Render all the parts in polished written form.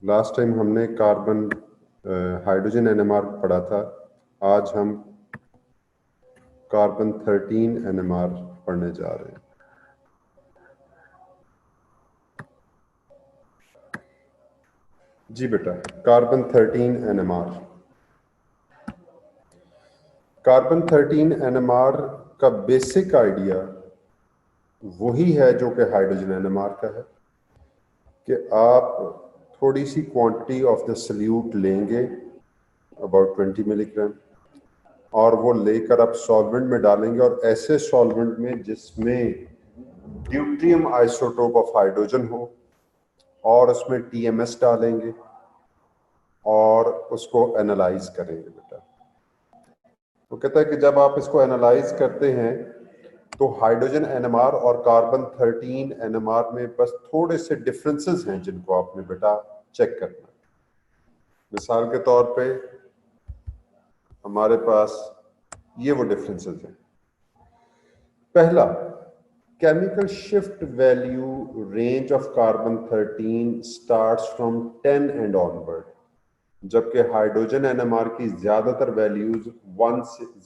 Last time हमने carbon hydrogen NMR पढ़ा था। आज हम कार्बन 13 एनएमआर पढ़ने जा रहे हैं। जी बेटा, कार्बन 13 एनएमआर। कार्बन 13 एनएमआर का बेसिक आइडिया वही है जो कि हाइड्रोजन एनएमआर का है कि आप थोड़ी सी क्वांटिटी ऑफ द सल्यूट लेंगे, अबाउट 20 मिलीग्राम, और वो लेकर आप सॉल्वेंट में डालेंगे, और ऐसे सॉल्वेंट में जिसमें ड्यूटेरियम आइसोटोप ऑफ हाइड्रोजन हो, और उसमें टीएमएस डालेंगे और उसको एनालाइज करेंगे बेटा। वो कहता है कि जब आप इसको एनालाइज करते हैं तो हाइड्रोजन एनएमआर और कार्बन 13 एनएमआर में बस थोड़े से डिफरेंसेस हैं जिनको आपने बेटा चेक करना है। मिसाल के तौर पे हमारे पास ये वो डिफरेंसेस हैं। पहला, chemical shift value range of carbon 13 starts from 10 and onward, जबकि हाइड्रोजन एनएमआर की ज्यादातर वैल्यूज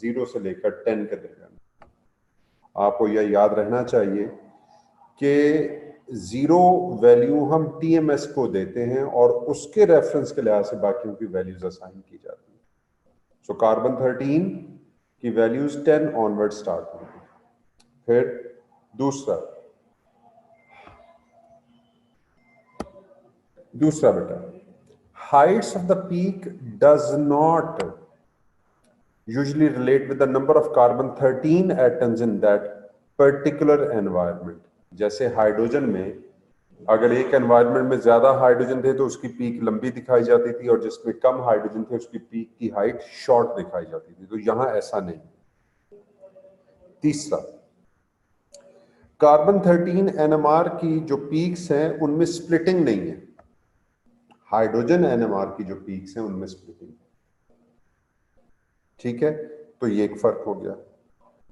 0 से लेकर 10 के दरमियान। आपको यह याद रहना चाहिए कि 0 वैल्यू हम टीएमएस को देते हैं और उसके रेफरेंस के लिहाज से बाकियों की वैल्यूज असाइन की जाती है। सो कार्बन 13 की वैल्यूज 10 ऑनवर्ड स्टार्ट होंगी। फिर दूसरा बेटा, Heights of the peak does not usually relate with the number of carbon 13 atoms in that particular environment। जैसे हाइड्रोजन में अगर एक एनवायरनमेंट में ज्यादा हाइड्रोजन थे तो उसकी पीक लंबी दिखाई जाती थी, और जिसमें कम हाइड्रोजन थे उसकी पीक की हाइट शॉर्ट दिखाई जाती थी। तो यहां ऐसा नहीं। तीसरा, कार्बन 13 एनएमआर की जो पीक्स हैं उनमें स्प्लिटिंग नहीं है। हाइड्रोजन एनएमआर की जो पीक्स हैं उनमें स्प्लिटिंग है। ठीक है, तो ये एक फर्क हो गया।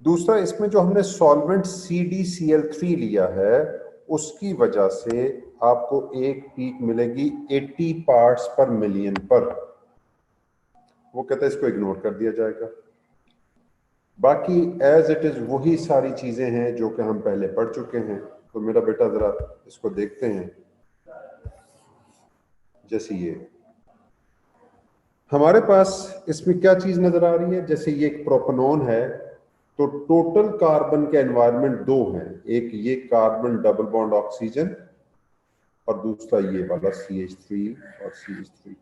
दूसरा, इसमें जो हमने सॉल्वेंट CdCl3 लिया है उसकी वजह से आपको एक पीक मिलेगी 80 पार्ट्स पर मिलियन पर। वो कहता है इसको इग्नोर कर दिया जाएगा। बाकी एज इट इज वही सारी चीजें हैं जो कि हम पहले पढ़ चुके हैं। तो मेरा बेटा जरा इसको देखते हैं। जैसे ये हमारे पास इसमें क्या चीज नजर आ रही है, जैसे ये एक प्रोपेनॉन है, तो टोटल कार्बन के एनवायरनमेंट दो हैं। एक ये कार्बन डबल बॉन्ड ऑक्सीजन, और दूसरा ये वाला CH3 और CH3।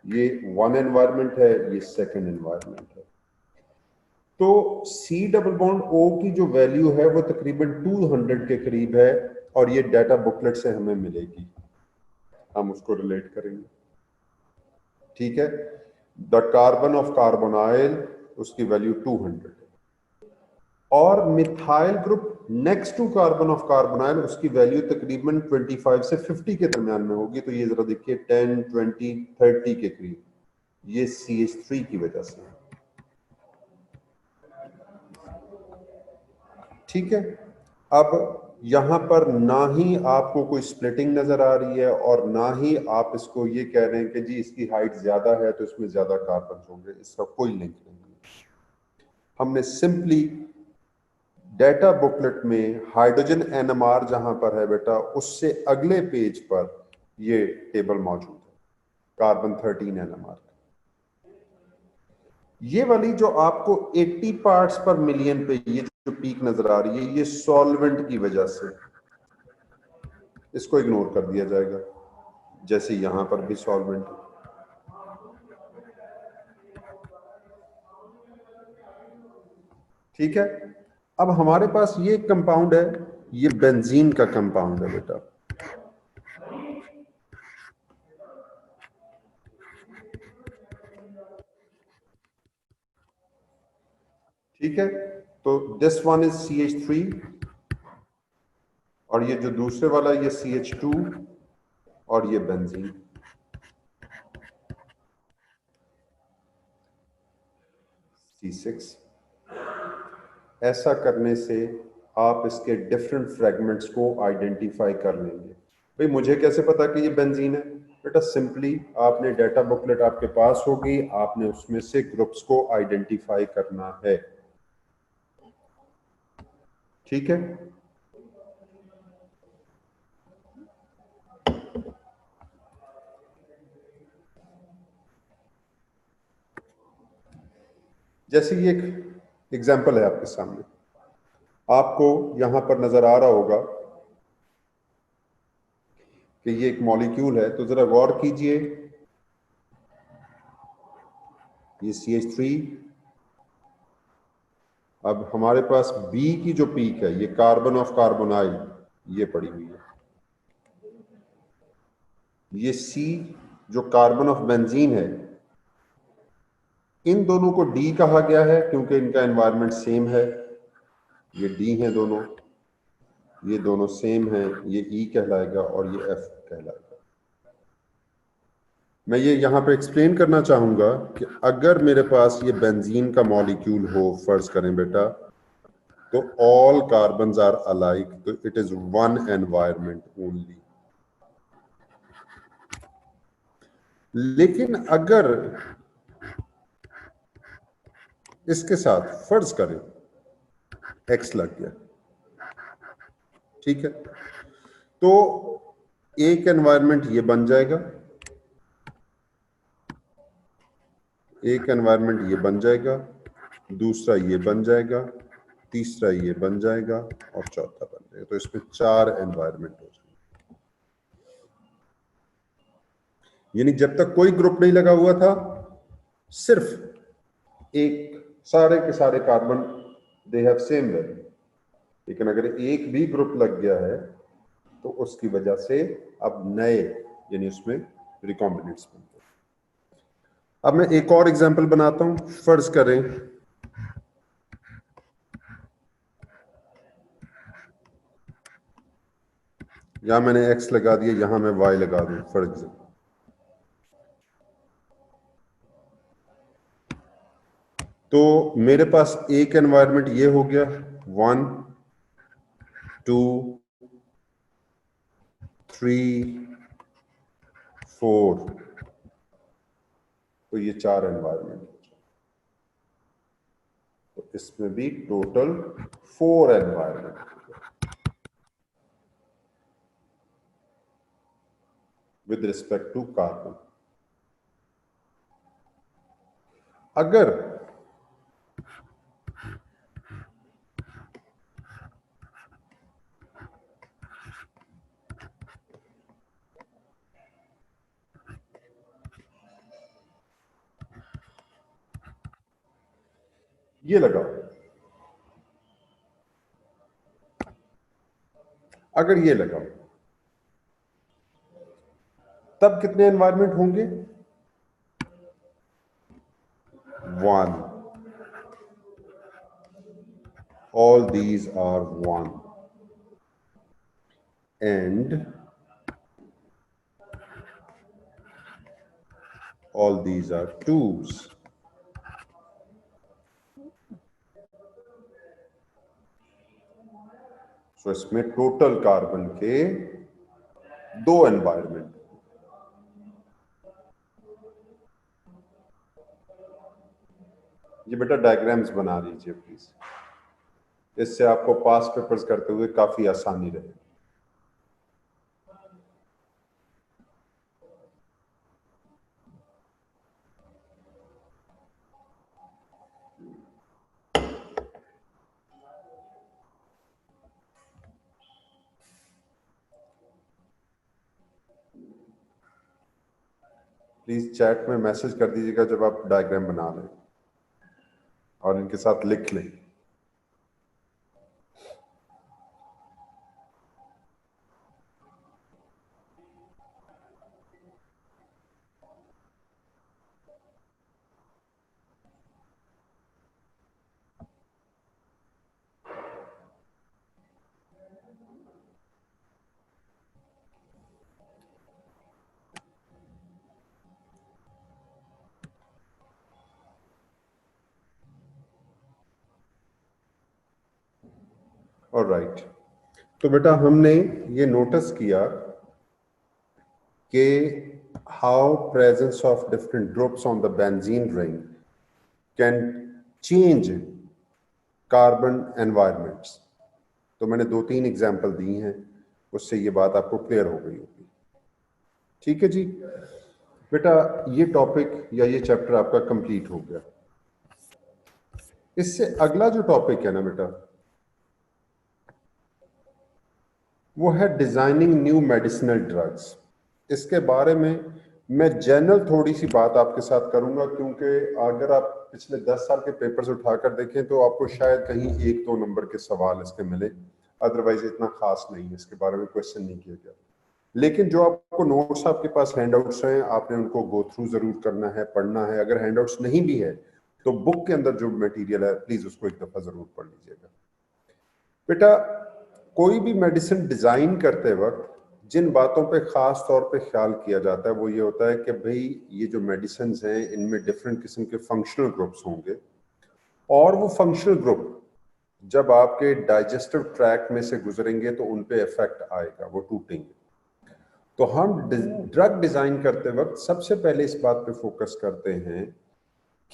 ये वन एनवायरनमेंट है, ये सेकंड एनवायरनमेंट है। तो C डबल बॉन्ड O की जो वैल्यू है वो तकरीबन 200 के करीब है, और ये डाटा बुकलेट से हमें मिलेगी, हम उसको रिलेट करेंगे। ठीक है, द कार्बन ऑफ कार्बोनाइल उसकी वैल्यू 200 है, और methyl group next to carbon of carbonyl उसकी वैल्यू तकरीबन 25 से 50 के दरमियान में होगी। तो ये जरा देखिए 10, 20, 30 के करीब, ये CH3 की वजह से है। ठीक है, अब यहां पर ना ही आपको कोई स्प्लिटिंग नजर आ रही है और ना ही आप इसको ये कह रहे हैं कि जी इसकी हाइट ज्यादा है तो इसमें ज्यादा कार्बन होंगे। इसका कोई लिंक नहीं है। हमने सिंपली डाटा बुकलेट में हाइड्रोजन एनएमआर जहां पर है बेटा, उससे अगले पेज पर ये टेबल मौजूद है कार्बन 13 एनएमआर। ये वाली जो आपको 80 पार्ट्स पर मिलियन पे ये जो पीक नजर आ रही है, ये सॉल्वेंट की वजह से, इसको इग्नोर कर दिया जाएगा। जैसे यहां पर भी सॉल्वेंट, ठीक है। अब हमारे पास ये कंपाउंड है, ये बेंजीन का कंपाउंड है बेटा। ठीक है, तो दिस वन इज CH3, और ये जो दूसरे वाला ये CH2, और ये बेंजीन। C6। ऐसा करने से आप इसके डिफरेंट फ्रेगमेंट्स को आइडेंटिफाई कर लेंगे। भाई मुझे कैसे पता कि ये बेंजीन है? बेटा सिंपली आपने डाटा बुकलेट आपके पास होगी, आपने उसमें से ग्रुप्स को आइडेंटिफाई करना है। ठीक है, जैसे ये एक एग्जांपल है आपके सामने, आपको यहां पर नजर आ रहा होगा कि ये एक मॉलिक्यूल है, तो जरा गौर कीजिए, ये CH3, अब हमारे पास बी की जो पीक है, ये कार्बन ऑफ कार्बोनाइल ये पड़ी हुई है, ये सी जो कार्बन ऑफ बेंजीन है, इन दोनों को डी कहा गया है क्योंकि इनका एनवायरनमेंट सेम है, ये डी हैं दोनों, ये दोनों सेम हैं, ये ई कहलाएगा और ये एफ कहलाएगा। मैं ये यहाँ पे एक्सप्लेन करना चाहूंगा कि अगर मेरे पास ये बेंजीन का मॉलिक्यूल हो, फर्ज करें बेटा, तो ऑल कार्बन्स आर अलाइक, तो it is one environment only. लेकिन अगर इसके साथ फर्ज करें एक्स लग गया, ठीक है, तो एक एनवायरनमेंट ये बन जाएगा, एक एनवायरनमेंट ये बन जाएगा, दूसरा ये बन जाएगा, तीसरा ये बन जाएगा और चौथा बन जाएगा, तो इसमें 4 एनवायरनमेंट हो जाएंगे। यानी जब तक कोई ग्रुप नहीं लगा हुआ था, सिर्फ एक, सारे के सारे carbon they have same value, लेकिन अगर एक भी ग्रुप लग गया है तो उसकी वजह से अब नए, यानी उसमें रिकॉम्बिनेंट्स बनते हैं। अब मैं एक और एग्जांपल बनाता हूं, फर्ज करें यहां मैंने एक्स लगा दिया, यहां मैं वाई लगा दूं फॉर एग्जाम्पल, तो मेरे पास एक एनवायरनमेंट ये हो गया, 1 2 3 4, तो ये 4 एनवायरनमेंट, तो इसमें भी total 4 environment with respect to carbon. अगर ये लगाओ, अगर ये लगाओ, तब कितने एनवायरनमेंट होंगे? 1, all these are 1 and all these are 2s. So इसमें टोटल कार्बन के 2 एनवायरनमेंट। ये बेटा डायग्राम्स बना लीजिए प्लीज, इससे आपको पास पेपर्स करते हुए काफी आसानी रहे। प्लीज चैट में मैसेज कर दीजिएगा जब आप डायग्राम बना लें और इनके साथ लिख लें। ऑलराइट, तो बेटा हमने ये नोटिस किया कि how presence of different groups on the benzene ring can change carbon environments। तो मैंने 2-3 एग्जाम्पल दी हैं, उससे ये बात आपको क्लियर हो गई होगी। ठीक है जी बेटा, ये टॉपिक या ये चैप्टर आपका कंप्लीट हो गया। इससे अगला जो टॉपिक है ना बेटा, वो है डिजाइनिंग न्यू मेडिसिनल ड्रग्स। इसके बारे में मैं जनरल थोड़ी सी बात आपके साथ करूंगा, क्योंकि अगर आप पिछले 10 साल के पेपर्स उठाकर देखें तो आपको शायद कहीं 1-2 नंबर के सवाल इसके मिले, अदरवाइज इतना खास नहीं है, इसके बारे में क्वेश्चन नहीं किया गया। लेकिन जो आपको नोट्स आपके पास हैंडआउट्स हैं, आपने उनको गो थ्रू जरूर करना है, पढ़ना है। अगर हैंडआउट्स नहीं भी है तो बुक के अंदर जो मटेरियल है प्लीज उसको एक दफा जरूर पढ़ लीजिएगा। बेटा, कोई भी मेडिसिन डिजाइन करते वक्त जिन बातों पे खास तौर पे ख्याल किया जाता है वो ये होता है कि भाई ये जो मेडिसिन हैं इनमें डिफरेंट किस्म के फंक्शनल ग्रुप्स होंगे, और वो फंक्शनल ग्रुप जब आपके डाइजेस्टिव ट्रैक्ट में से गुजरेंगे तो उन पे इफेक्ट आएगा, वो टूटेंगे। तो हम ड्रग डिजाइन करते वक्त सबसे पहले इस बात पे फोकस करते हैं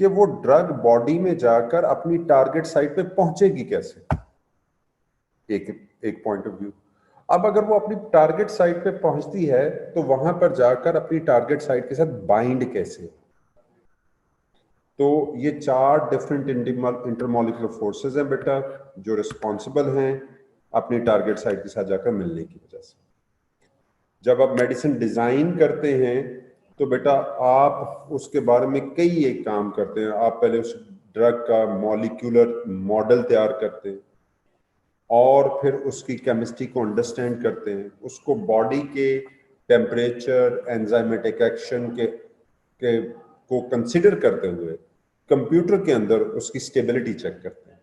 कि वो ड्रग बॉडी में जाकर अपनी टारगेट साइट पे पहुंचेगी कैसे, एक पॉइंट ऑफ व्यू। अब अगर वो अपनी टारगेट साइट पे पहुंचती है तो वहां पर जाकर अपनी टारगेट साइट के साथ बाइंड कैसे। तो ये 4 डिफरेंट इंटरमॉलिक्यूलर फोर्सेस हैं बेटा, जो रिस्पॉन्सिबल हैं अपनी टारगेट साइट के साथ जाकर मिलने की वजह से। जब आप मेडिसिन डिजाइन करते हैं तो बेटा आप उसके बारे में कई एक काम करते हैं। आप पहले उस ड्रग का मॉलिक्यूलर मॉडल तैयार करते हैं, और फिर उसकी केमिस्ट्री को अंडरस्टैंड करते हैं, उसको बॉडी के टेम्परेचर, एंजाइमेटिक एक्शन के को कंसिडर करते हुए कंप्यूटर के अंदर उसकी स्टेबिलिटी चेक करते हैं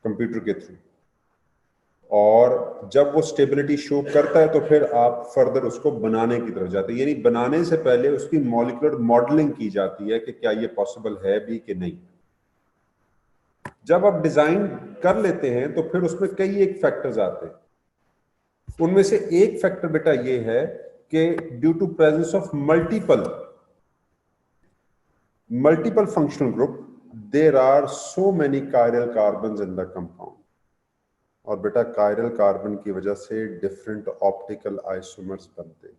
कंप्यूटर के थ्रू, और जब वो स्टेबिलिटी शो करता है तो फिर आप फर्दर उसको बनाने की तरफ जाते हैं। यानी बनाने से पहले उसकी मॉलिक्यूलर मॉडलिंग की जाती है कि क्या ये पॉसिबल है भी कि नहीं। जब आप डिजाइन कर लेते हैं तो फिर उसमें कई एक फैक्टर्स आते हैं। उनमें से एक फैक्टर बेटा ये है कि due to presence of multiple functional group there are so many chiral carbons in the compound. और बेटा कायरल कार्बन की वजह से डिफरेंट ऑप्टिकल आइसोमर्स बनते हैं।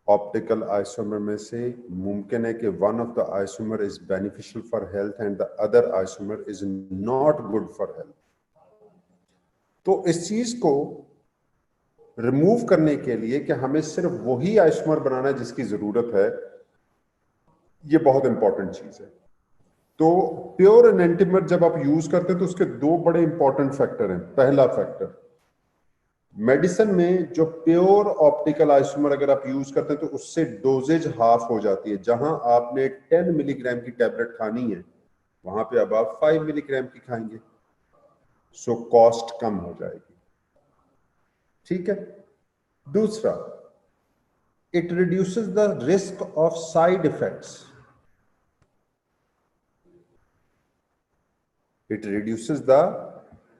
ऑप्टिकल आइसोमर में से मुमकिन है कि one of the isomer is beneficial for health and the other isomer is not good for health. तो इस चीज को रिमूव करने के लिए कि हमें सिर्फ वही आइसोमर बनाना है जिसकी जरूरत है, ये बहुत इंपॉर्टेंट चीज है। तो प्योर एनेंटिमर जब आप यूज करते हैं तो उसके 2 बड़े इंपॉर्टेंट फैक्टर हैं। पहला फैक्टर, मेडिसिन में जो प्योर ऑप्टिकल आइसोमर अगर आप यूज करते हैं तो उससे डोजेज हाफ हो जाती है। जहां आपने 10 मिलीग्राम की टैबलेट खानी है वहां पे अब आप 5 मिलीग्राम की खाएंगे, सो कॉस्ट कम हो जाएगी। ठीक है। दूसरा, it reduces the risk of side effects. It reduces the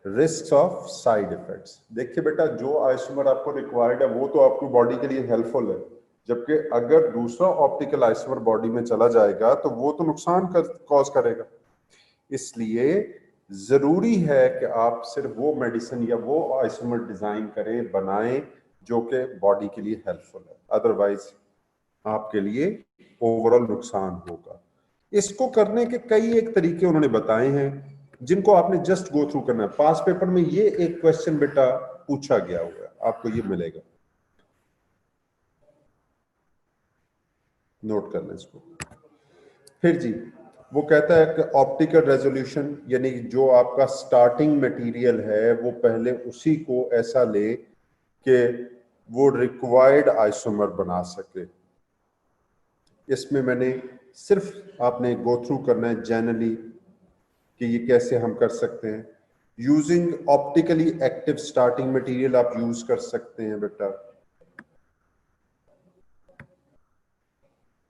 risk of side effects. देखिए बेटा, जो आइसोमर आपको रिक्वायर्ड है वो तो आपकी बॉडी के लिए हेल्पफुल है, जबकि अगर दूसरा ऑप्टिकल आइसोमर बॉडी में चला जाएगा तो वो तो नुकसान कॉज करेगा। इसलिए जरूरी है कि आप सिर्फ वो मेडिसिन या वो आइसोमर डिजाइन करें, बनाएं जो कि बॉडी के लिए हेल्पफुल है, अदरवाइज आपके लिए ओवरऑल नुकसान होगा। इसको करने के कई एक तरीके उन्होंने बताए हैं जिनको आपने जस्ट गो थ्रू करना है। पास पेपर में ये एक क्वेश्चन बेटा पूछा गया हुआ है, आपको ये मिलेगा, नोट कर लें इसको। फिर जी वो कहता है कि ऑप्टिकल रेजोल्यूशन, यानी जो आपका स्टार्टिंग मटेरियल है वो पहले उसी को ऐसा ले कि वो रिक्वायर्ड आइसोमर बना सके। इसमें मैंने सिर्फ आपने गो थ्रू करना है जनरली कि ये कैसे हम कर सकते हैं। Using optically active starting material आप यूज कर सकते हैं बेटा।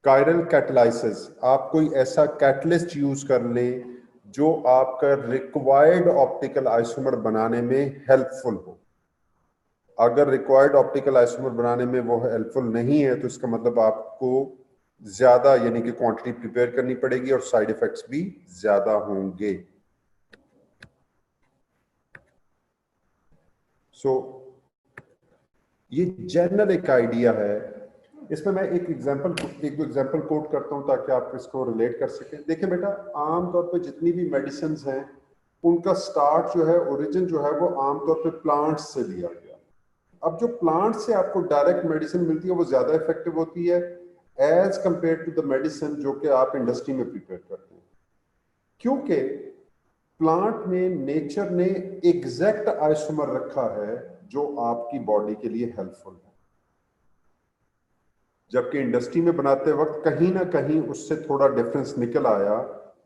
कायरल कैटलाइसिस, आप कोई ऐसा कैटलिस्ट यूज कर लें जो आपका रिक्वायर्ड ऑप्टिकल आइसोमर बनाने में हेल्पफुल हो। अगर रिक्वायर्ड ऑप्टिकल आइसोमर बनाने में वो हेल्पफुल नहीं है तो इसका मतलब आपको ज्यादा यानी कि क्वांटिटी प्रिपेयर करनी पड़ेगी और साइड इफेक्ट्स भी ज्यादा होंगे। सो ये जनरल एक आइडिया है। इसमें मैं एक दो एग्जांपल कोट करता हूं ताकि आप इसको रिलेट कर सकें। देखिए बेटा, आमतौर पे जितनी भी मेडिसिन हैं उनका स्टार्ट जो है, ओरिजिन जो है, वो आमतौर पे प्लांट्स से लिया गया। अब जो प्लांट से आपको डायरेक्ट मेडिसिन मिलती है वो ज्यादा इफेक्टिव होती है as compared to the medicine जो कि आप इंडस्ट्री में प्रिपेयर करते हैं, क्योंकि प्लांट में नेचर ने एग्जैक्ट आइसोमर रखा है जो आपकी बॉडी के लिए हेल्पफुल है, जबकि इंडस्ट्री में बनाते वक्त कहीं ना कहीं उससे थोड़ा डिफरेंस निकल आया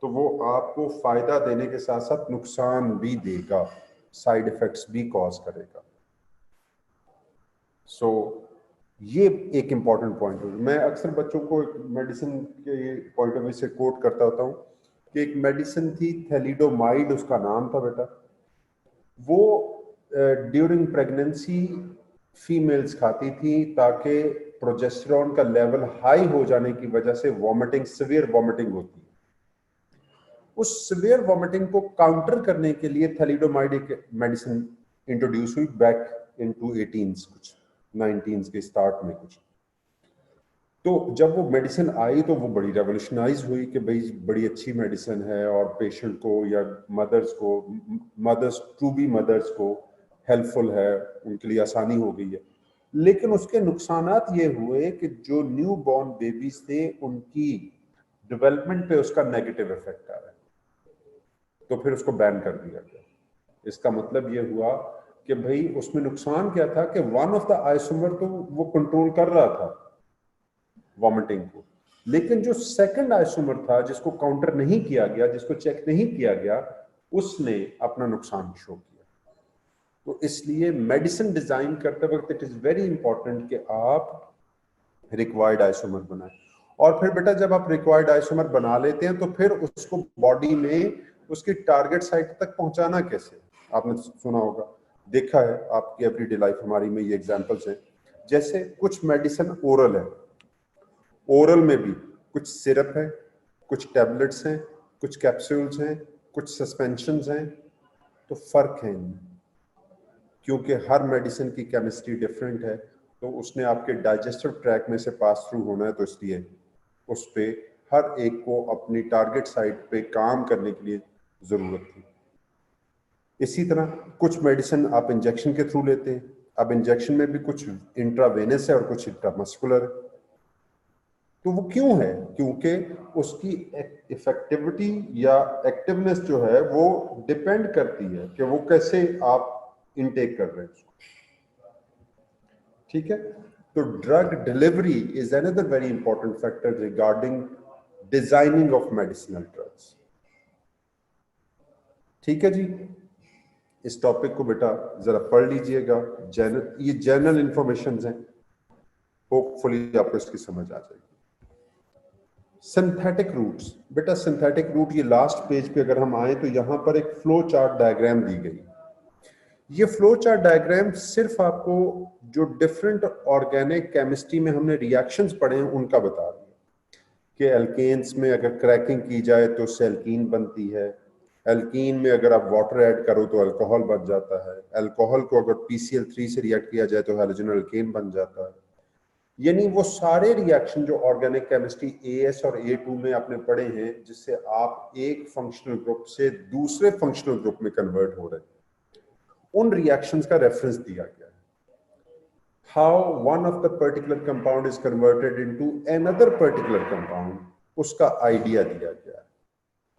तो वो आपको फायदा देने के साथ साथ नुकसान भी देगा, साइड इफेक्ट्स भी कॉज करेगा। सो ये एक इंपॉर्टेंट पॉइंट है। मैं अक्सर बच्चों को मेडिसिन के पॉइंट ऑफ व्यू से कोट करता होता हूँ कि एक मेडिसिन थी थैलिडोमाइड, उसका नाम था बेटा। वो ड्यूरिंग प्रेगनेंसी फीमेल्स खाती थी ताकि प्रोजेस्टेरॉन का लेवल हाई हो जाने की वजह से वॉमिटिंग, सिवियर वॉमिटिंग होती है। उस सिवियर वॉमिटिंग को काउंटर करने के लिए थैलिडोमाइड एक मेडिसिन इंट्रोड्यूस हुई बैक इनटू 18s, कुछ 19s के स्टार्ट में कुछ। तो जब वो मेडिसिन आई तो वो बड़ी रेवोल्यूशनाइज हुई कि भाई बड़ी अच्छी मेडिसिन है और पेशेंट को या मदर्स टू बी मदर्स को हेल्पफुल है, उनके लिए आसानी हो गई है। लेकिन उसके नुकसानात ये हुए कि जो न्यू बॉर्न बेबीज थे उनकी डेवलपमेंट पे उसका नेगेटिव इफेक्ट आ रहा है, तो फिर उसको बैन कर दिया गया। इसका मतलब ये हुआ कि भाई उसमें नुकसान क्या था कि वन ऑफ द आइसोमर तो वो कंट्रोल कर रहा था वॉमिटिंग को, लेकिन जो सेकंड आइसोमर था जिसको काउंटर नहीं किया गया, जिसको चेक नहीं किया गया, उसने अपना नुकसान शो किया। तो इसलिए मेडिसिन डिजाइन करते वक्त इट इज वेरी इंपॉर्टेंट कि आप रिक्वायर्ड आइसोमर बनाएं। और फिर बेटा जब आप रिक्वायर्ड आइसोमर बना लेते हैं तो फिर उसको बॉडी में उसकी टारगेट साइट तक पहुंचाना कैसे, आपने सुना होगा, देखा है आपकी एवरीडे लाइफ हमारी में ये एग्जांपल्स हैं। जैसे कुछ मेडिसिन ओरल है, ओरल में भी कुछ सिरप है, कुछ टैबलेट्स हैं, कुछ कैप्सूल्स हैं, कुछ सस्पेंशंस हैं। तो फर्क है इनमें, क्योंकि हर मेडिसिन की केमिस्ट्री डिफरेंट है, तो उसने आपके डाइजेस्टिव ट्रैक में से पास थ्रू होना है, तो इसलिए उस पे हर एक को अपनी टारगेट साइट पे काम करने के लिए जरूरत थी। इसी तरह कुछ मेडिसिन आप इंजेक्शन के थ्रू लेते हैं। अब इंजेक्शन में भी कुछ इंट्रावेनस है और कुछ इंट्रामस्कुलर है। तो वो क्यों है? क्योंकि उसकी इफेक्टिविटी या एक्टिवनेस जो है वो डिपेंड करती है कि वो कैसे आप इनटेक कर रहे हैं। ठीक है, तो drug delivery is another very important factor regarding designing of medicinal drugs. ठीक है जी, इस टॉपिक को बेटा जरा पढ़ लीजिएगा, ये जनरल इंफॉर्मेशन है, होपफुली आपको इसकी समझ आ जाएगी। सिंथेटिक रूट्स, बेटा सिंथेटिक रूट, ये लास्ट पेज पे अगर हम आए तो यहां पर एक फ्लो चार्ट डायग्राम दी गई। ये फ्लो चार्ट डायग्राम सिर्फ आपको जो डिफरेंट ऑर्गेनिक केमिस्ट्री में हमने रिएक्शंस पढ़े हैं उनका बता रही है कि एल्केन्स में अगर क्रैकिंग की जाए तो उससे एल्कीन बनती है, एल्कीन में अगर आप वाटर ऐड करो तो अल्कोहल बन जाता है, अल्कोहल को अगर PCl3 से रिएक्ट किया जाए तो हैलोजन एल्केन बन जाता है। यानी वो सारे रिएक्शन जो ऑर्गेनिक केमिस्ट्री AS और A2 में आपने पढ़े हैं, जिससे आप एक फंक्शनल ग्रुप से दूसरे फंक्शनल ग्रुप में कन्वर्ट हो रहे हैं, उन रिएक्शंस का रेफरेंस दिया गया है। How one of the particular compound is converted into another particular compound, उसका आइडिया दिया गया है।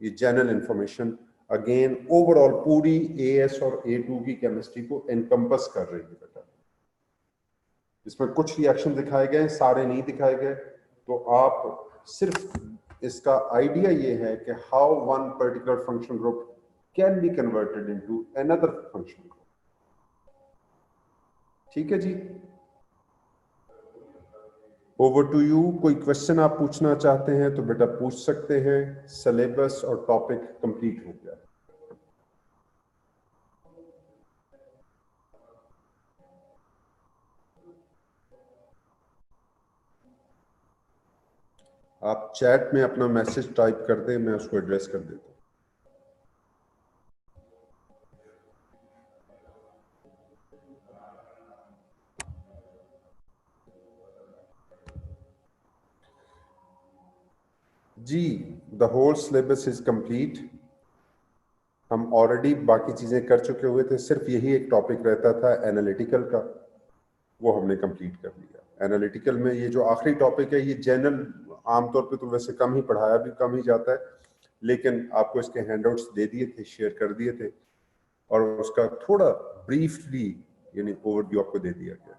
ये जनरल इंफॉर्मेशन अगेन ओवरऑल पूरी AS और A2 की केमिस्ट्री को एनकम्पस कर रही है बेटा। इसमें कुछ रिएक्शन दिखाए गए, सारे नहीं दिखाए गए, तो आप सिर्फ इसका आइडिया ये है कि how one particular functional group can be converted into another functional group. ठीक है जी, ओवर टू यू। कोई क्वेश्चन आप पूछना चाहते हैं तो बेटा पूछ सकते हैं। सिलेबस और टॉपिक कंप्लीट हो गया। आप चैट में अपना मैसेज टाइप कर दें, मैं उसको एड्रेस कर देता हूँ। जी, the whole syllabus is complete. हम ऑलरेडी बाकी चीजें कर चुके हुए थे, सिर्फ यही एक टॉपिक रहता था एनालिटिकल का, वो हमने कंप्लीट कर लिया। एनालिटिकल में ये जो आखिरी टॉपिक है, ये जनरल आमतौर पे तो वैसे कम ही पढ़ाया भी कम ही जाता है, लेकिन आपको इसके हैंडआउट्स दे दिए थे, शेयर कर दिए थे, और उसका थोड़ा ब्रीफली यानी ओवरव्यू आपको दे दिया गया।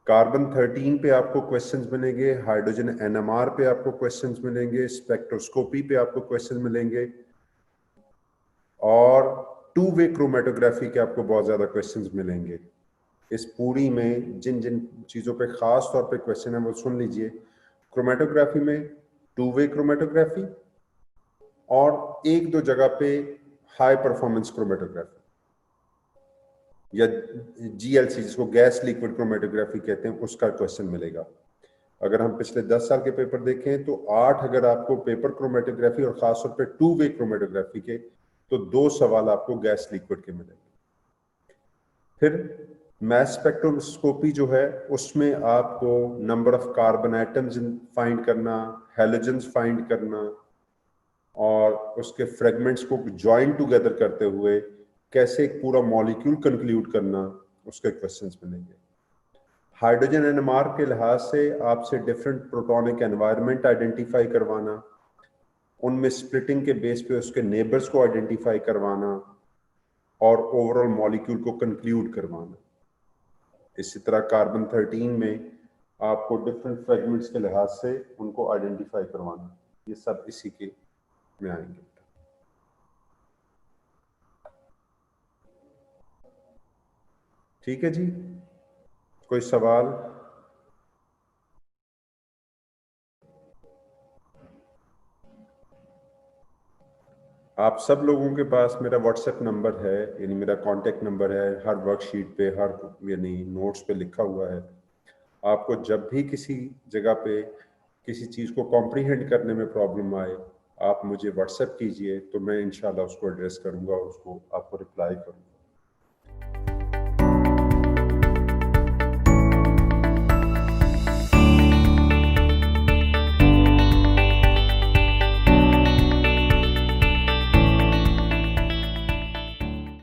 कार्बन 13 पे आपको क्वेश्चंस मिलेंगे, हाइड्रोजन एनएमआर पे आपको क्वेश्चंस मिलेंगे, स्पेक्ट्रोस्कोपी पे आपको क्वेश्चन मिलेंगे, और टू वे क्रोमेटोग्राफी के आपको बहुत ज्यादा क्वेश्चंस मिलेंगे। इस पूरी में जिन जिन चीजों पे खास तौर पे क्वेश्चन है वो सुन लीजिए। क्रोमेटोग्राफी में टू वे क्रोमेटोग्राफी, और एक दो जगह पे हाई परफॉर्मेंस क्रोमेटोग्राफी या जीएलसी, जिसको गैस लिक्विड क्रोमेटोग्राफी कहते हैं, उसका क्वेश्चन मिलेगा। अगर हम पिछले 10 साल के पेपर देखें तो 8 अगर आपको पेपर क्रोमेटोग्राफी और खासतौर पे टू वे क्रोमेटोग्राफी के, तो 2 सवाल आपको गैस लिक्विड के मिलेंगे। फिर मैस स्पेक्ट्रोस्कोपी जो है, उसमें आपको number of carbon atoms find करना, हैलोजेंस फाइंड करना, और उसके फ्रेगमेंट्स को ज्वाइन टुगेदर करते हुए कैसे एक पूरा मॉलिक्यूल कंक्लूड करना, उसके क्वेश्चंस मिलेंगे। हाइड्रोजन एनएमआर के लिहाज से आपसे डिफरेंट प्रोटॉनिक एनवायरनमेंट आइडेंटिफाई करवाना, उनमें स्प्लिटिंग के बेस पे उसके नेबर्स को आइडेंटिफाई करवाना, और ओवरऑल मॉलिक्यूल को कंक्लूड करवाना। इसी तरह कार्बन 13 में आपको डिफरेंट फ्रेगमेंट्स के लिहाज से उनको आइडेंटिफाई करवाना, ये सब इसी के में आएंगे। ठीक है जी, कोई सवाल? आप सब लोगों के पास मेरा व्हाट्सएप नंबर है, यानी मेरा कांटेक्ट नंबर है, हर वर्कशीट पे, हर यानी नोट्स पे लिखा हुआ है। आपको जब भी किसी जगह पे किसी चीज़ को कॉम्प्रीहेंड करने में प्रॉब्लम आए, आप मुझे व्हाट्सएप कीजिए, तो मैं इंशाल्लाह उसको एड्रेस करूंगा, उसको आपको रिप्लाई करूंगा।